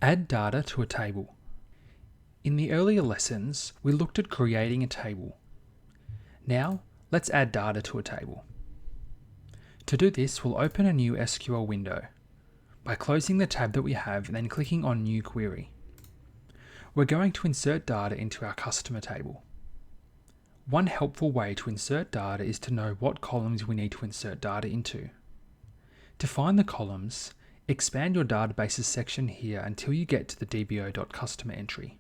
Add data to a table. In the earlier lessons, we looked at creating a table. Now, let's add data to a table. To do this, we'll open a new SQL window by closing the tab that we have and then clicking on New Query. We're going to insert data into our customer table. One helpful way to insert data is to know what columns we need to insert data into. To find the columns, expand your databases section here until you get to the dbo.customer entry.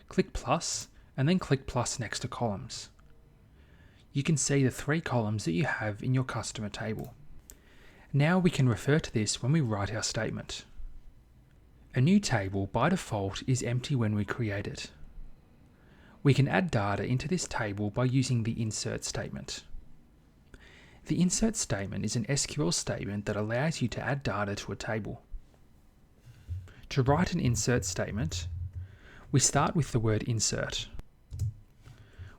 Click plus and then click plus next to columns. You can see the 3 columns that you have in your customer table. Now we can refer to this when we write our statement. A new table by default is empty when we create it. We can add data into this table by using the insert statement. The insert statement is an SQL statement that allows you to add data to a table. To write an insert statement, we start with the word insert.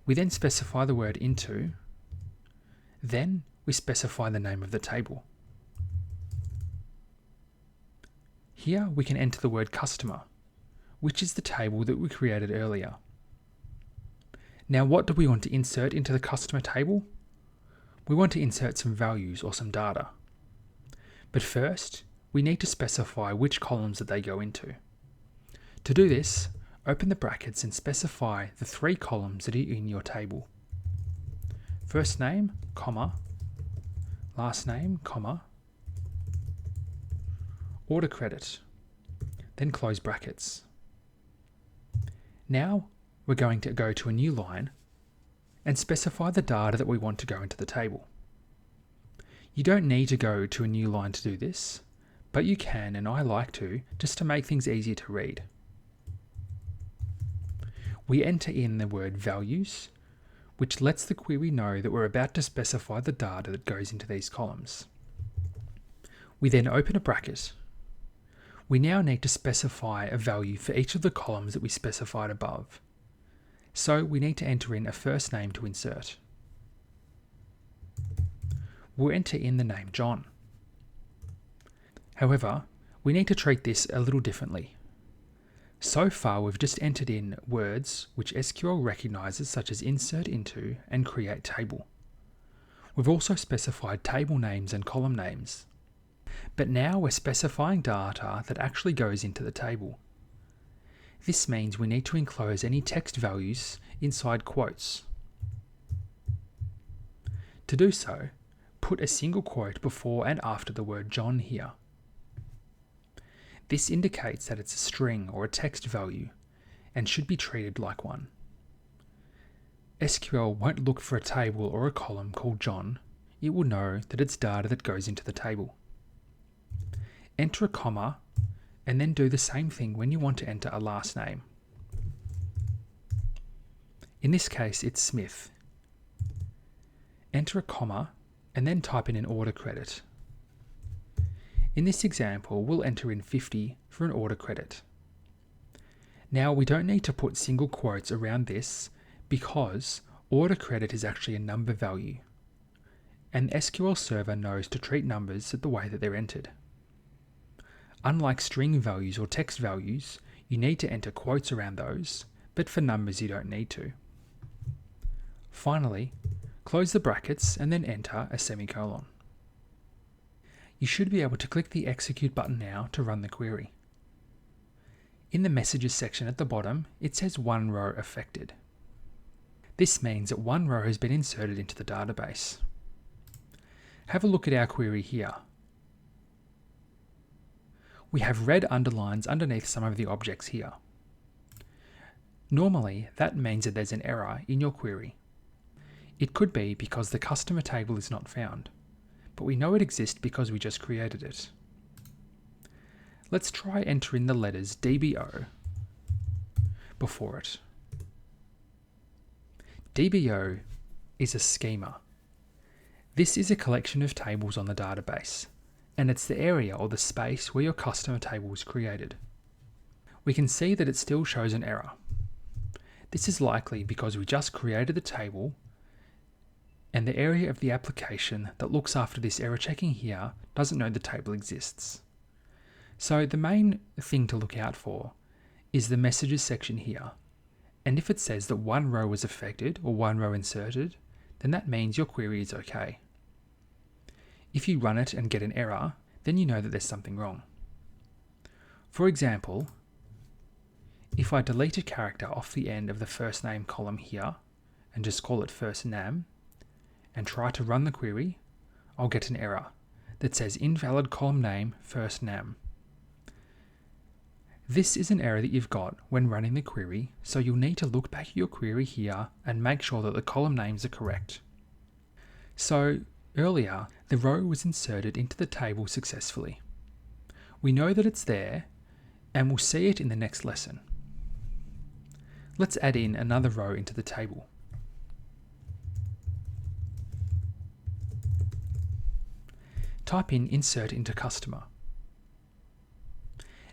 We then specify the word into, then we specify the name of the table. Here we can enter the word customer, which is the table that we created earlier. Now what do we want to insert into the customer table? We want to insert some values or some data. But first, we need to specify which columns that they go into. To do this, open the brackets and specify the 3 columns that are in your table. First name, comma, last name, comma, order credit, then close brackets. Now we're going to go to a new line and specify the data that we want to go into the table. You don't need to go to a new line to do this, but you can, and I like to, just to make things easier to read. We enter in the word values, which lets the query know that we're about to specify the data that goes into these columns. We then open a bracket. We now need to specify a value for each of the columns that we specified above. So we need to enter in a first name to insert. We'll enter in the name John. However, we need to treat this a little differently. So far, we've just entered in words which SQL recognizes, such as insert into and create table. We've also specified table names and column names. But now we're specifying data that actually goes into the table. This means we need to enclose any text values inside quotes. To do so, put a single quote before and after the word John here. This indicates that it's a string or a text value and should be treated like one. SQL won't look for a table or a column called John. It will know that it's data that goes into the table. Enter a comma and then do the same thing when you want to enter a last name. In this case, it's Smith. Enter a comma and then type in an order credit. In this example, we'll enter in 50 for an order credit. Now we don't need to put single quotes around this because order credit is actually a number value, and SQL Server knows to treat numbers the way that they're entered. Unlike string values or text values, you need to enter quotes around those, but for numbers you don't need to. Finally, close the brackets and then enter a semicolon. You should be able to click the Execute button now to run the query. In the Messages section at the bottom, it says 1 row affected. This means that 1 row has been inserted into the database. Have a look at our query here. We have red underlines underneath some of the objects here. Normally, that means that there's an error in your query. It could be because the customer table is not found, but we know it exists because we just created it. Let's try entering the letters DBO before it. DBO is a schema. This is a collection of tables on the database, and it's the area or the space where your customer table was created. We can see that it still shows an error. This is likely because we just created the table, and the area of the application that looks after this error checking here doesn't know the table exists. So the main thing to look out for is the messages section here. And if it says that one row was affected or one row inserted, then that means your query is okay. If you run it and get an error, then you know that there's something wrong. For example, if I delete a character off the end of the first name column here and just call it first name and try to run the query, I'll get an error that says invalid column name first name. This is an error that you've got when running the query, so you'll need to look back at your query here and make sure that the column names are correct. So earlier, the row was inserted into the table successfully. We know that it's there, and we'll see it in the next lesson. Let's add in another row into the table. Type in insert into customer.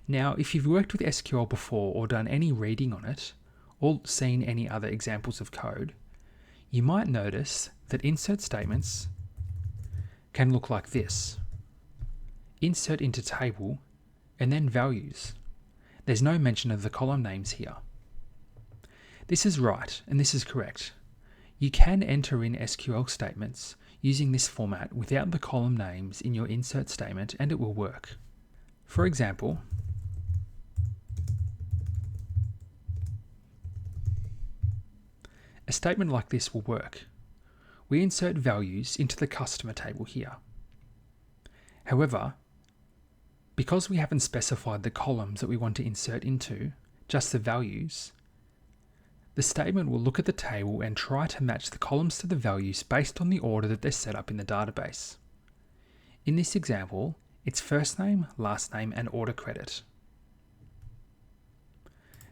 Now, if you've worked with SQL before or done any reading on it, or seen any other examples of code, you might notice that insert statements can look like this. Insert into table, and then values. There's no mention of the column names here. This is right, and this is correct. You can enter in SQL statements using this format without the column names in your insert statement, and it will work. For example, a statement like this will work. We insert values into the customer table here. However, because we haven't specified the columns that we want to insert into, just the values, the statement will look at the table and try to match the columns to the values based on the order that they're set up in the database. In this example, it's first name, last name, and order credit.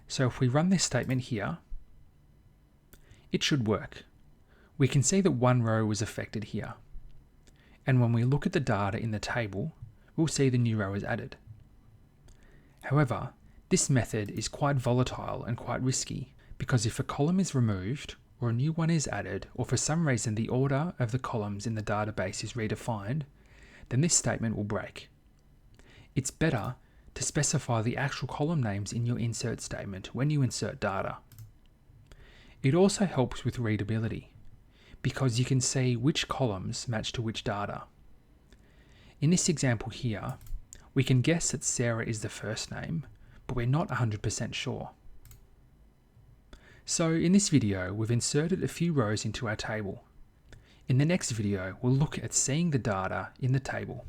So if we run this statement here, it should work. We can see that one row was affected here. And when we look at the data in the table, we'll see the new row is added. However, this method is quite volatile and quite risky, because if a column is removed or a new one is added, or for some reason the order of the columns in the database is redefined, then this statement will break. It's better to specify the actual column names in your insert statement when you insert data. It also helps with readability, because you can see which columns match to which data. In this example here, we can guess that Sarah is the first name, but we're not 100% sure. So in this video, we've inserted a few rows into our table. In the next video, we'll look at seeing the data in the table.